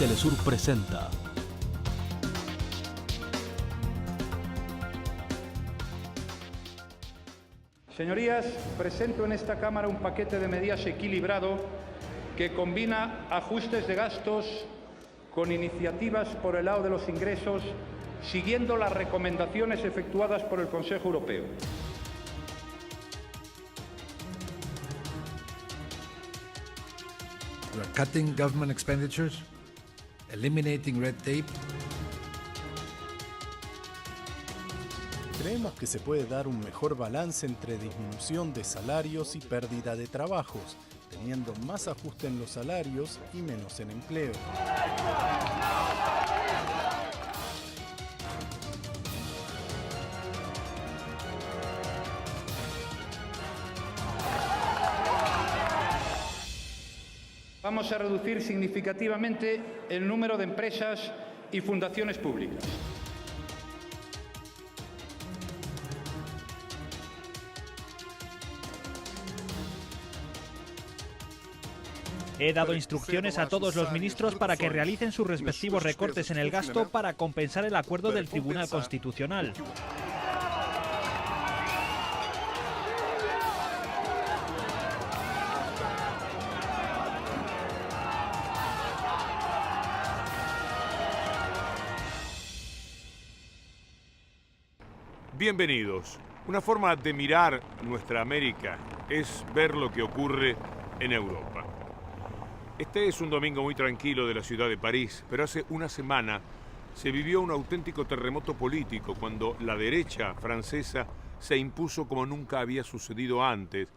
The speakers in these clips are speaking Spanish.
Telesur presenta. Señorías, presento en esta Cámara un paquete de medidas equilibrado que combina ajustes de gastos con iniciativas por el lado de los ingresos, siguiendo las recomendaciones efectuadas por el Consejo Europeo. We are cutting government expenditures, eliminating red tape. Creemos que se puede dar un mejor balance entre disminución de salarios y pérdida de trabajos, teniendo más ajuste en los salarios y menos en empleo. Vamos a reducir significativamente el número de empresas y fundaciones públicas. He dado instrucciones a todos los ministros para que realicen sus respectivos recortes en el gasto para compensar el acuerdo del Tribunal Constitucional. Bienvenidos. Una forma de mirar nuestra América es ver lo que ocurre en Europa. Este es un domingo muy tranquilo de la ciudad de París, pero hace una semana se vivió un auténtico terremoto político cuando la derecha francesa se impuso como nunca había sucedido antes,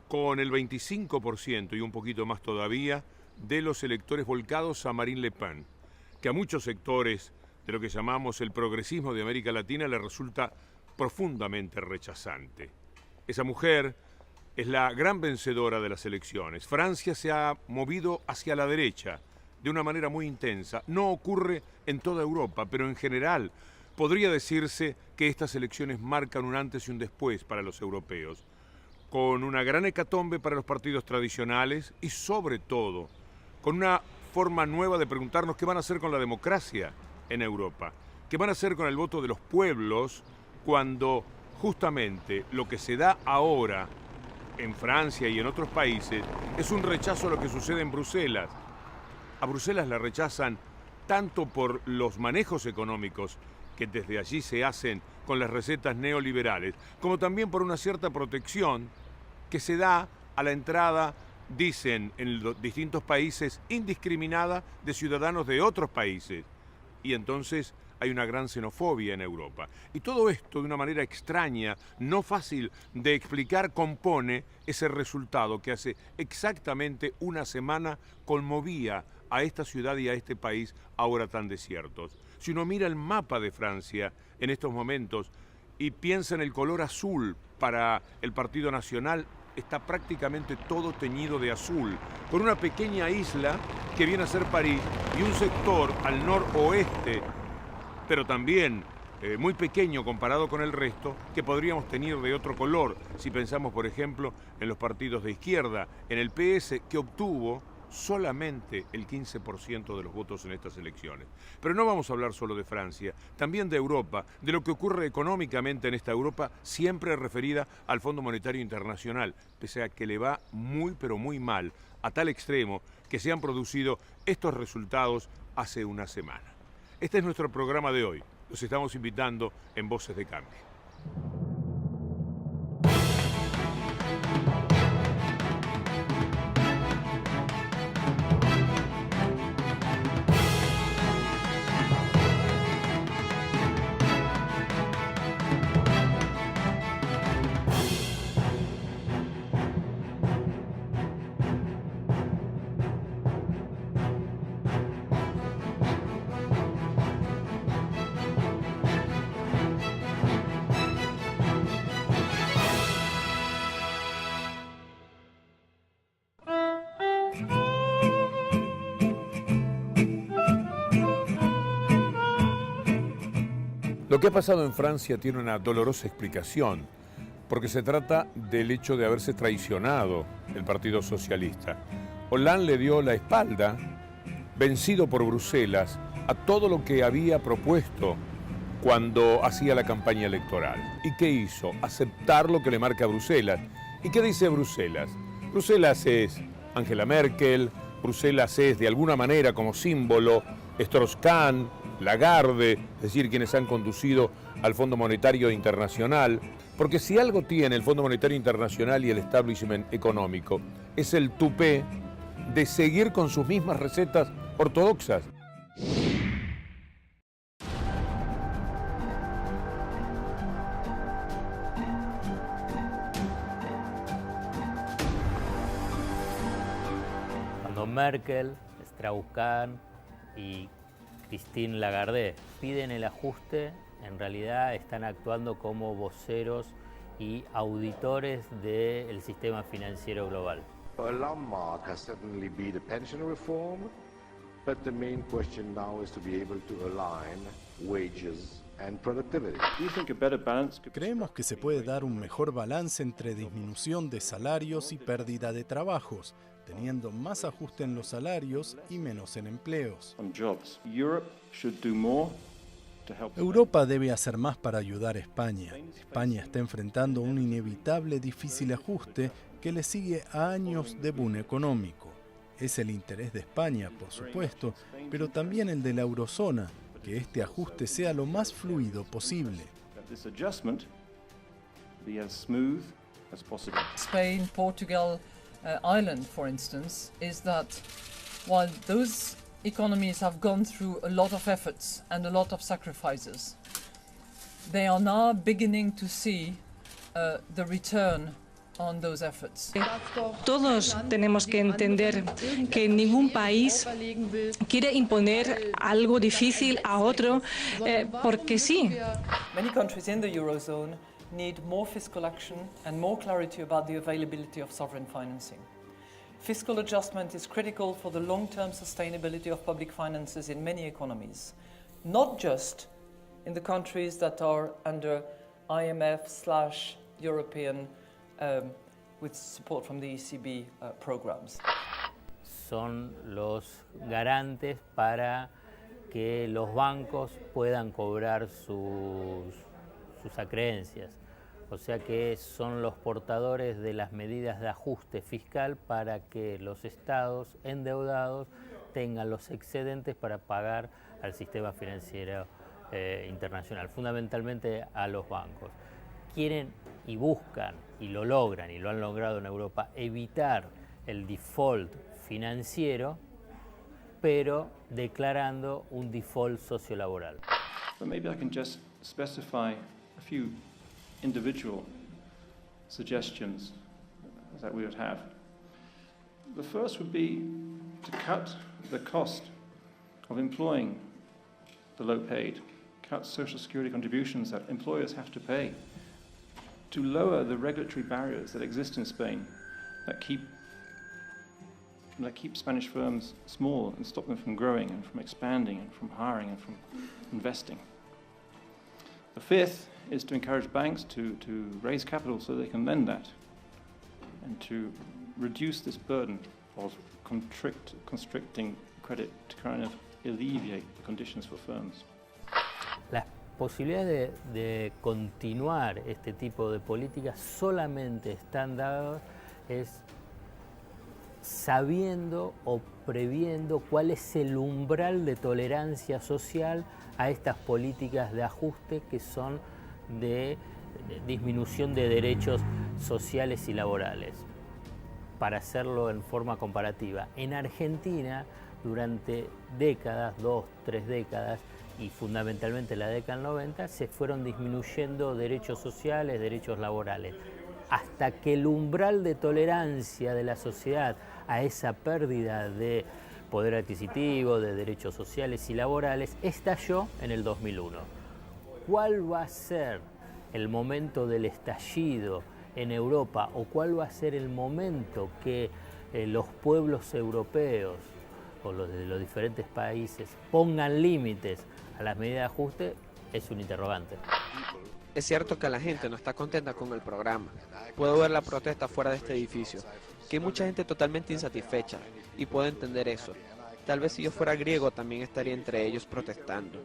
con el 25% y un poquito más todavía de los electores volcados a Marine Le Pen, que a muchos sectores de lo que llamamos el progresismo de América Latina le resulta profundamente rechazante. Esa mujer es la gran vencedora de las elecciones. Francia se ha movido hacia la derecha de una manera muy intensa. No ocurre en toda Europa, pero en general podría decirse que estas elecciones marcan un antes y un después para los europeos, con una gran hecatombe para los partidos tradicionales y sobre todo con una forma nueva de preguntarnos qué van a hacer con la democracia en Europa, qué van a hacer con el voto de los pueblos cuando justamente lo que se da ahora en Francia y en otros países es un rechazo a lo que sucede en Bruselas. A Bruselas la rechazan tanto por los manejos económicos que desde allí se hacen con las recetas neoliberales, como también por una cierta protección que se da a la entrada, dicen en los distintos países, indiscriminada de ciudadanos de otros países. Y entonces hay una gran xenofobia en Europa. Y todo esto, de una manera extraña, no fácil de explicar, compone ese resultado que hace exactamente una semana conmovía a esta ciudad y a este país ahora tan desiertos. Si uno mira el mapa de Francia en estos momentos y piensa en el color azul para el Partido Nacional, está prácticamente todo teñido de azul, con una pequeña isla que viene a ser París y un sector al noroeste, pero también muy pequeño comparado con el resto, que podríamos tener de otro color, si pensamos, por ejemplo, en los partidos de izquierda, en el PS, que obtuvo solamente el 15% de los votos en estas elecciones. Pero no vamos a hablar solo de Francia, también de Europa, de lo que ocurre económicamente en esta Europa, siempre referida al Fondo Monetario Internacional, pese a que le va muy pero muy mal, a tal extremo que se han producido estos resultados hace una semana. Este es nuestro programa de hoy. Los estamos invitando en Voces de Cambio. Lo que ha pasado en Francia tiene una dolorosa explicación, porque se trata del hecho de haberse traicionado el Partido Socialista. Hollande le dio la espalda vencido por Bruselas a todo lo que había propuesto cuando hacía la campaña electoral. ¿Y qué hizo? Aceptar lo que le marca Bruselas. ¿Y qué dice Bruselas? Bruselas es Angela Merkel, Bruselas es de alguna manera como símbolo Strauss-Kahn, Lagarde, es decir, quienes han conducido al Fondo Monetario Internacional, porque si algo tiene el Fondo Monetario Internacional y el establishment económico, es el tupé de seguir con sus mismas recetas ortodoxas. Cuando Merkel, Strauss-Kahn y Christine Lagarde piden el ajuste, en realidad están actuando como voceros y auditores del sistema financiero global. A landmark has certainly been the pension reform, but the main question now is to be able to align wages and productivity. Creemos que se puede dar un mejor balance entre disminución de salarios y pérdida de trabajos, teniendo más ajuste en los salarios y menos en empleos. Europa debe hacer más para ayudar a España. España está enfrentando un inevitable difícil ajuste que le sigue a años de boom económico. Es el interés de España, por supuesto, pero también el de la eurozona, que este ajuste sea lo más fluido posible. Spain, Portugal, Ireland, for instance, is that while those economies have gone through a lot of efforts and a lot of sacrifices, they are now beginning to see the return on those efforts. Todos tenemos que entender que ningún país quiere imponer algo difícil a otro porque sí. Many countries in the Eurozone need more fiscal action and more clarity about the availability of sovereign financing. Fiscal adjustment is critical for the long-term sustainability of public finances in many economies, not just in the countries that are under IMF/European with support from the ECB programs. Son los garantes para que los bancos puedan cobrar sus acreencias. O sea que son los portadores de las medidas de ajuste fiscal para que los estados endeudados tengan los excedentes para pagar al sistema financiero internacional, fundamentalmente a los bancos. Quieren y buscan, y lo logran, y lo han logrado en Europa, evitar el default financiero, pero declarando un default sociolaboral. But maybe I can just specify a few individual suggestions that we would have. The first would be to cut the cost of employing the low paid, cut social security contributions that employers have to pay, to lower the regulatory barriers that exist in Spain that keep Spanish firms small and stop them from growing and from expanding and from hiring and from investing. The fifth is to encourage banks to raise capital so they can lend that and to reduce this burden of constricting credit to kind of alleviate the conditions for firms. Las posibilidades de continuar este tipo de políticas solamente están dadas sabiendo o previendo cuál es el umbral de tolerancia social a estas políticas de ajuste que son de disminución de derechos sociales y laborales. Para hacerlo en forma comparativa, en Argentina durante décadas, 2, 3 décadas, y fundamentalmente la década del 90, se fueron disminuyendo derechos sociales, derechos laborales, hasta que el umbral de tolerancia de la sociedad a esa pérdida de poder adquisitivo, de derechos sociales y laborales, estalló en el 2001. ¿Cuál va a ser el momento del estallido en Europa o cuál va a ser el momento que los pueblos europeos o los de los diferentes países pongan límites a las medidas de ajuste? Es un interrogante. Es cierto que la gente no está contenta con el programa. Puedo ver la protesta fuera de este edificio, que hay mucha gente totalmente insatisfecha, y puedo entender eso. Tal vez si yo fuera griego también estaría entre ellos protestando.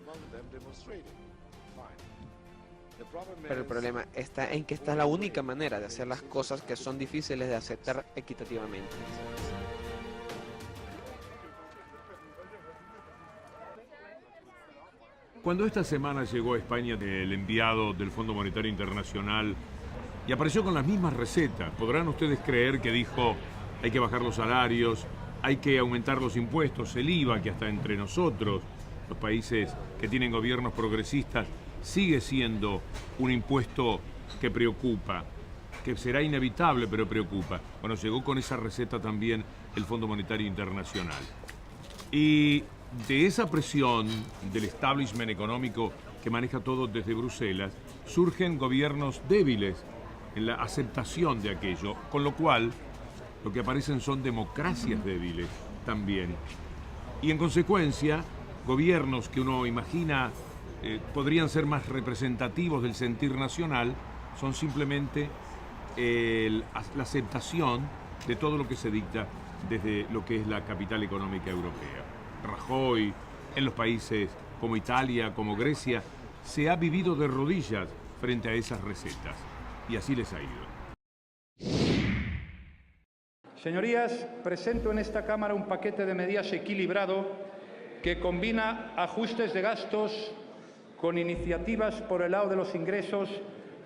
Pero el problema está en que esta es la única manera de hacer las cosas que son difíciles de aceptar equitativamente. Cuando esta semana llegó a España el enviado del Fondo Monetario Internacional y apareció con las mismas recetas, podrán ustedes creer que dijo hay que bajar los salarios, hay que aumentar los impuestos, el IVA, que hasta entre nosotros, los países que tienen gobiernos progresistas, sigue siendo un impuesto que preocupa, que será inevitable, pero preocupa. Bueno, llegó con esa receta también el Fondo Monetario Internacional. Y de esa presión del establishment económico que maneja todo desde Bruselas, surgen gobiernos débiles en la aceptación de aquello, con lo cual lo que aparecen son democracias débiles también. Y en consecuencia, gobiernos que uno imagina podrían ser más representativos del sentir nacional, son simplemente la aceptación de todo lo que se dicta desde lo que es la capital económica europea. Rajoy, en los países como Italia, como Grecia, se ha vivido de rodillas frente a esas recetas, y así les ha ido. Señorías, presento en esta Cámara un paquete de medidas equilibrado que combina ajustes de gastos con iniciativas por el lado de los ingresos,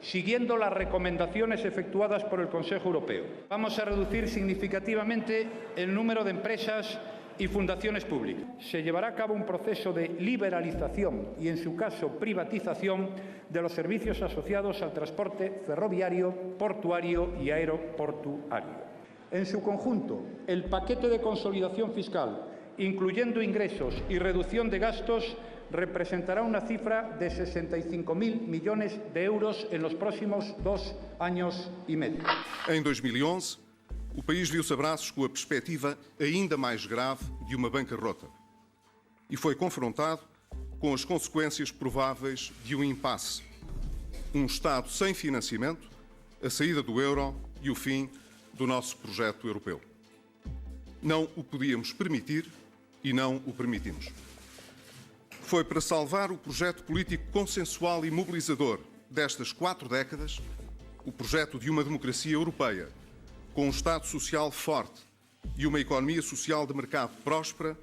siguiendo las recomendaciones efectuadas por el Consejo Europeo. Vamos a reducir significativamente el número de empresas y fundaciones públicas. Se llevará a cabo un proceso de liberalización y, en su caso, privatización de los servicios asociados al transporte ferroviario, portuario y aeroportuario. En su conjunto, el paquete de consolidación fiscal, incluyendo ingresos y reducción de gastos, representará una cifra de 65.000 millones de euros en los próximos 2 años y medio. Em 2011, o país viu-se a braços com a perspectiva ainda mais grave de uma bancarrota e foi confrontado com as consequências prováveis de um impasse, Estado sem financiamento, a saída do euro e o fim do nosso projeto europeu. Não o podíamos permitir e não o permitimos. Foi para salvar o projeto político consensual e mobilizador destas 4 décadas, o projeto de uma democracia europeia, com Estado social forte e uma economia social de mercado próspera,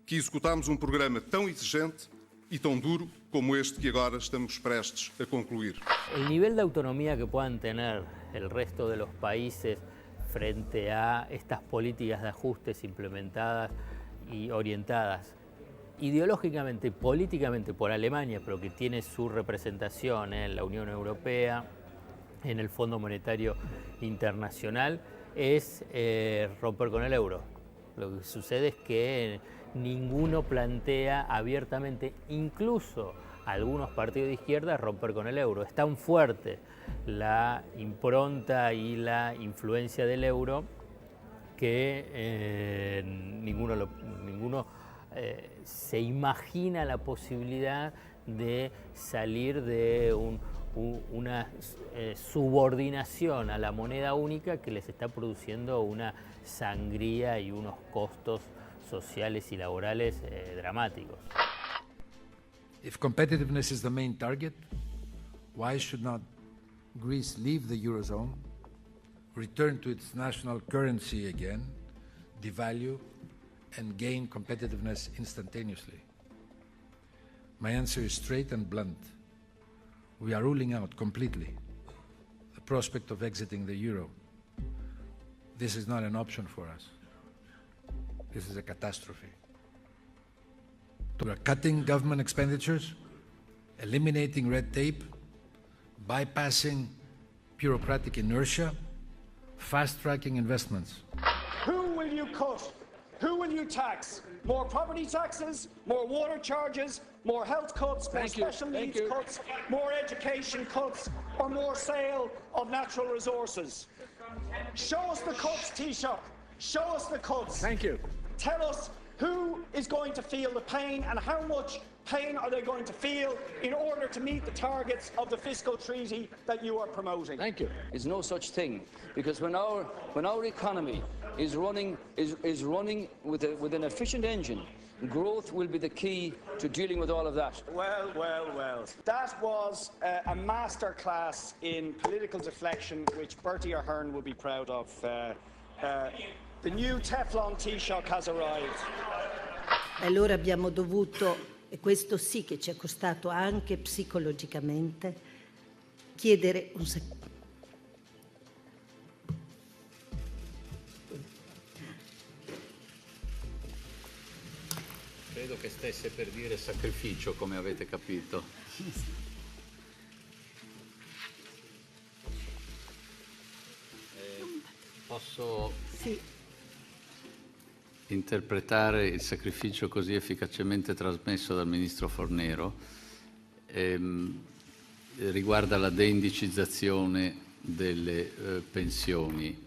que executámos programa tão exigente e tão duro como este que agora estamos prestes a concluir. El nivel de autonomía que puedan tener el resto de los países frente a estas políticas de ajustes implementadas y orientadas ideológicamente y políticamente por Alemania, pero que tiene su representación en la Unión Europea, en el Fondo Monetario Internacional, es romper con el euro. Lo que sucede es que ninguno plantea abiertamente, incluso algunos partidos de izquierda, romper con el euro. Es tan fuerte la impronta y la influencia del euro que ninguno se imagina la posibilidad de salir de una subordinación a la moneda única que les está produciendo una sangría y unos costos sociales y laborales dramáticos. If competitiveness is the main target, why should not Greece leave the Eurozone, return to its national currency again, devalue, and gain competitiveness instantaneously? My answer is straight and blunt. We are ruling out completely the prospect of exiting the euro. This is not an option for us. This is a catastrophe. We are cutting government expenditures, eliminating red tape, bypassing bureaucratic inertia, fast-tracking investments. Who will you cut? Who will you tax? More property taxes, more water charges, more health cuts, more special needs cuts, more education cuts, or more sale of natural resources? Show us the cuts, Taoiseach. Show us the cuts. Thank you. Tell us who is going to feel the pain and how much pain are they going to feel in order to meet the targets of the fiscal treaty that you are promoting? Thank you. Is no such thing, because when our economy is running with an efficient engine. Growth will be the key to dealing with all of that. Well. That was a masterclass in political deflection, which Bertie Ahern will be proud of. The new Teflon Taoiseach has arrived. Allora abbiamo dovuto, e questo sì che ci è costato anche psicologicamente, chiedere un secondo. Credo che stesse per dire sacrificio, come avete capito. Posso interpretare il sacrificio così efficacemente trasmesso dal Ministro Fornero? Riguarda la deindicizzazione delle pensioni.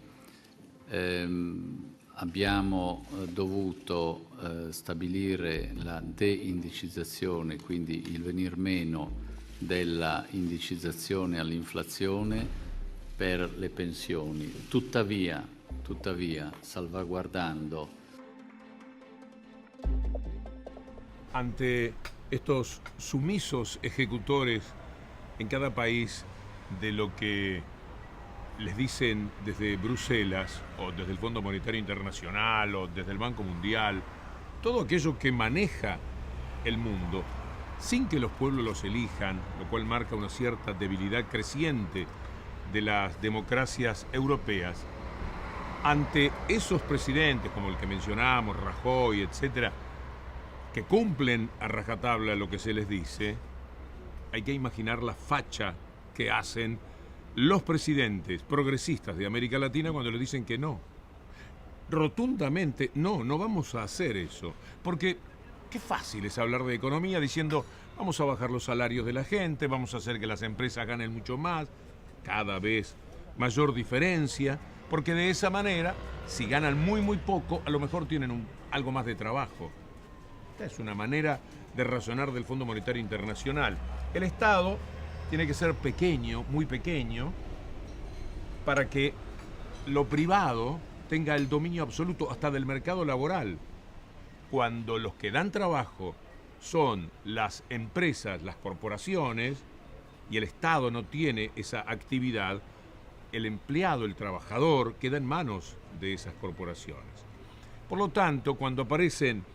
Abbiamo dovuto stabilire la deindicizzazione, quindi il venir meno della indicizzazione all'inflazione per le pensioni. Tuttavia, salvaguardando. Ante estos sumisos ejecutores en cada país de lo que les dicen desde Bruselas o desde el Fondo Monetario Internacional o desde el Banco Mundial, todo aquello que maneja el mundo sin que los pueblos los elijan, lo cual marca una cierta debilidad creciente de las democracias europeas. Ante esos presidentes como el que mencionamos, Rajoy, etcétera, que cumplen a rajatabla lo que se les dice, hay que imaginar la facha que hacen los presidentes progresistas de América Latina cuando le dicen que no. Rotundamente, no vamos a hacer eso. Porque qué fácil es hablar de economía diciendo vamos a bajar los salarios de la gente, vamos a hacer que las empresas ganen mucho más, cada vez mayor diferencia, porque de esa manera, si ganan muy poco, a lo mejor tienen algo más de trabajo. Esta es una manera de razonar del Fondo Monetario Internacional. El Estado tiene que ser pequeño, muy pequeño, para que lo privado tenga el dominio absoluto hasta del mercado laboral. Cuando los que dan trabajo son las empresas, las corporaciones, y el Estado no tiene esa actividad, el empleado, el trabajador, queda en manos de esas corporaciones. Por lo tanto, cuando aparecen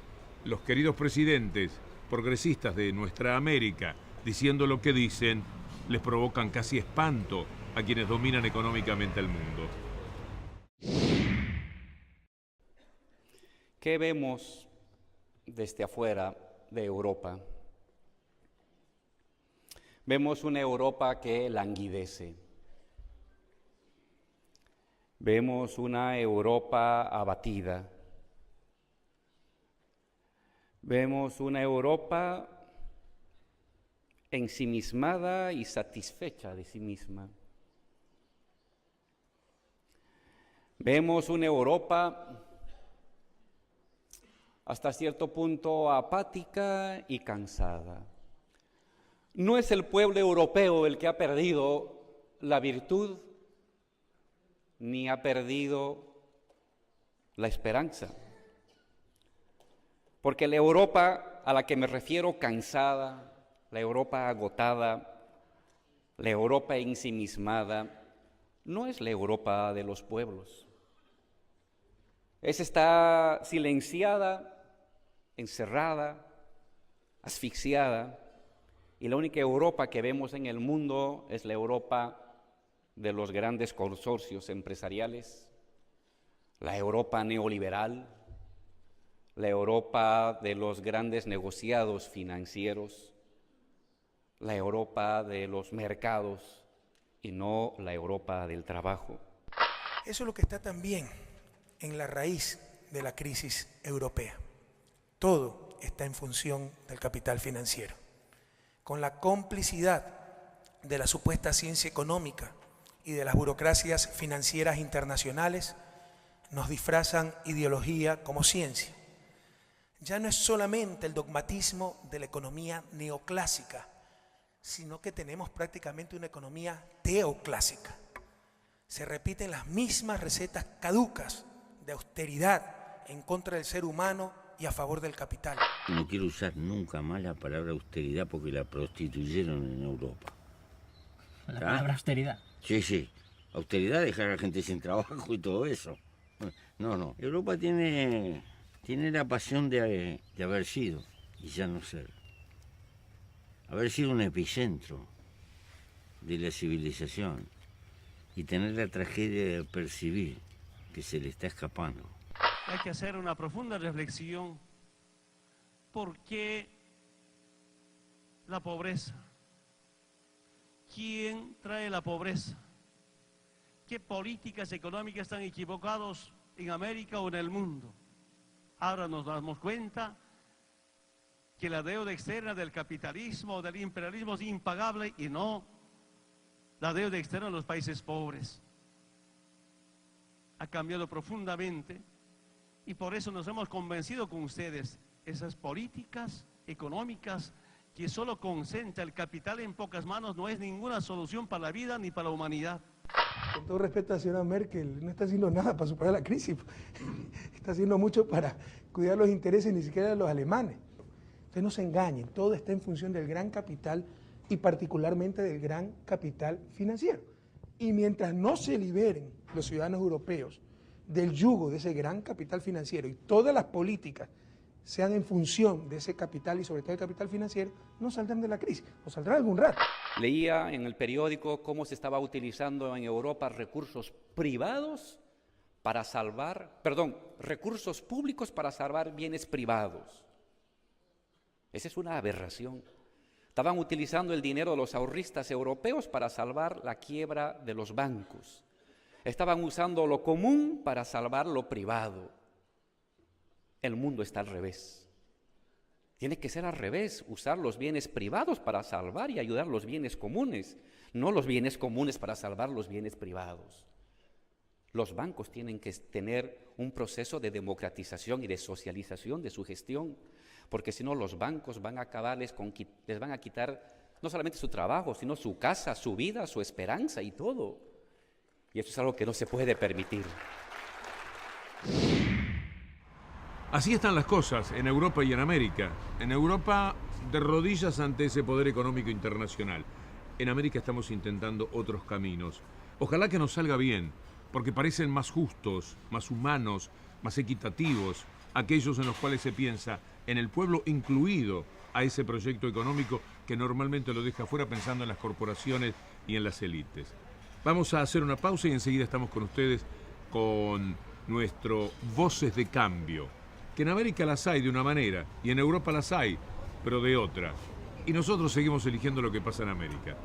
los queridos presidentes progresistas de nuestra América diciendo lo que dicen, les provocan casi espanto a quienes dominan económicamente el mundo. ¿Qué vemos desde afuera de Europa? Vemos una Europa que languidece. Vemos una Europa abatida. Vemos una Europa ensimismada y satisfecha de sí misma. Vemos una Europa hasta cierto punto apática y cansada. No es el pueblo europeo el que ha perdido la virtud, ni ha perdido la esperanza. Porque la Europa a la que me refiero cansada, la Europa agotada, la Europa ensimismada, no es la Europa de los pueblos. Está silenciada, encerrada, asfixiada, y la única Europa que vemos en el mundo es la Europa de los grandes consorcios empresariales, la Europa neoliberal, la Europa de los grandes negociados financieros, la Europa de los mercados y no la Europa del trabajo. Eso es lo que está también en la raíz de la crisis europea. Todo está en función del capital financiero. Con la complicidad de la supuesta ciencia económica y de las burocracias financieras internacionales, nos disfrazan ideología como ciencia. Ya no es solamente el dogmatismo de la economía neoclásica, sino que tenemos prácticamente una economía teoclásica. Se repiten las mismas recetas caducas de austeridad en contra del ser humano y a favor del capital. No quiero usar nunca más la palabra austeridad porque la prostituyeron en Europa. ¿La palabra austeridad? Sí, sí. Austeridad, dejar a la gente sin trabajo y todo eso. No. Europa tiene la pasión de haber sido y ya no ser. Haber sido un epicentro de la civilización y tener la tragedia de percibir que se le está escapando. Hay que hacer una profunda reflexión. ¿Por qué la pobreza? ¿Quién trae la pobreza? ¿Qué políticas económicas están equivocadas en América o en el mundo? Ahora nos damos cuenta que la deuda externa del capitalismo o del imperialismo es impagable y no la deuda externa de los países pobres. Ha cambiado profundamente y por eso nos hemos convencido con ustedes. Esas políticas económicas que solo concentra el capital en pocas manos no es ninguna solución para la vida ni para la humanidad. Con todo respeto a la señora Merkel, no está haciendo nada para superar la crisis. Está haciendo mucho para cuidar los intereses ni siquiera de los alemanes. Ustedes no se engañen, todo está en función del gran capital y particularmente del gran capital financiero. Y mientras no se liberen los ciudadanos europeos del yugo de ese gran capital financiero y todas las políticas sean en función de ese capital y sobre todo el capital financiero, no saldrán de la crisis, o saldrán algún rato. Leía en el periódico cómo se estaba utilizando en Europa recursos privados para salvar, recursos públicos para salvar bienes privados. Esa es una aberración. Estaban utilizando el dinero de los ahorristas europeos para salvar la quiebra de los bancos. Estaban usando lo común para salvar lo privado. El mundo está al revés. Tiene que ser al revés, usar los bienes privados para salvar y ayudar los bienes comunes, no los bienes comunes para salvar los bienes privados. Los bancos tienen que tener un proceso de democratización y de socialización de su gestión, porque si no los bancos van a acabar, les van a quitar no solamente su trabajo, sino su casa, su vida, su esperanza y todo. Y eso es algo que no se puede permitir. Así están las cosas en Europa y en América. En Europa, de rodillas ante ese poder económico internacional. En América estamos intentando otros caminos. Ojalá que nos salga bien, porque parecen más justos, más humanos, más equitativos, aquellos en los cuales se piensa en el pueblo incluido a ese proyecto económico que normalmente lo deja fuera pensando en las corporaciones y en las élites. Vamos a hacer una pausa y enseguida estamos con ustedes con nuestro Voces de Cambio, que en América las hay de una manera y en Europa las hay, pero de otra. Y nosotros seguimos eligiendo lo que pasa en América.